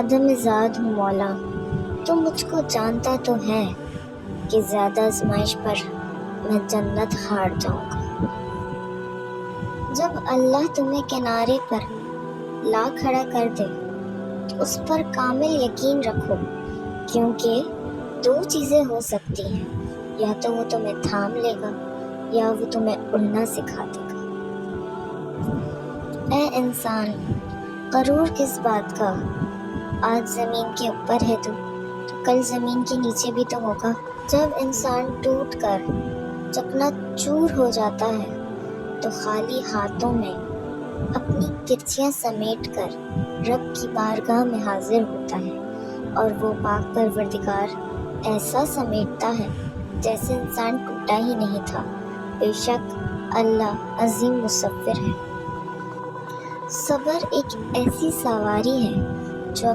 عدم ذات ہوں مولا، تو مجھ کو جانتا تو ہے کہ زیادہ آزمائش پر میں جنت ہار جاؤں گا۔ جب اللہ تمہیں کنارے پر لا کھڑا کر دے تو اس پر کامل یقین رکھو، کیونکہ دو چیزیں ہو سکتی ہیں، یا تو وہ تمہیں تھام لے گا یا وہ تمہیں اڑنا سکھا دے گا۔ اے انسان، غرور کس بات کا؟ آج زمین کے اوپر ہے تو کل زمین کے نیچے بھی تو ہوگا۔ جب انسان ٹوٹ کر چکنا چور ہو جاتا ہے تو خالی ہاتھوں میں اپنی کرچیاں سمیٹ کر رب کی بارگاہ میں حاضر ہوتا ہے، اور وہ پاک پروردگار ایسا سمیٹتا ہے جیسے انسان ٹوٹا ہی نہیں تھا۔ بے شک اللہ عظیم مصور ہے۔ صبر ایک ایسی سواری ہے جو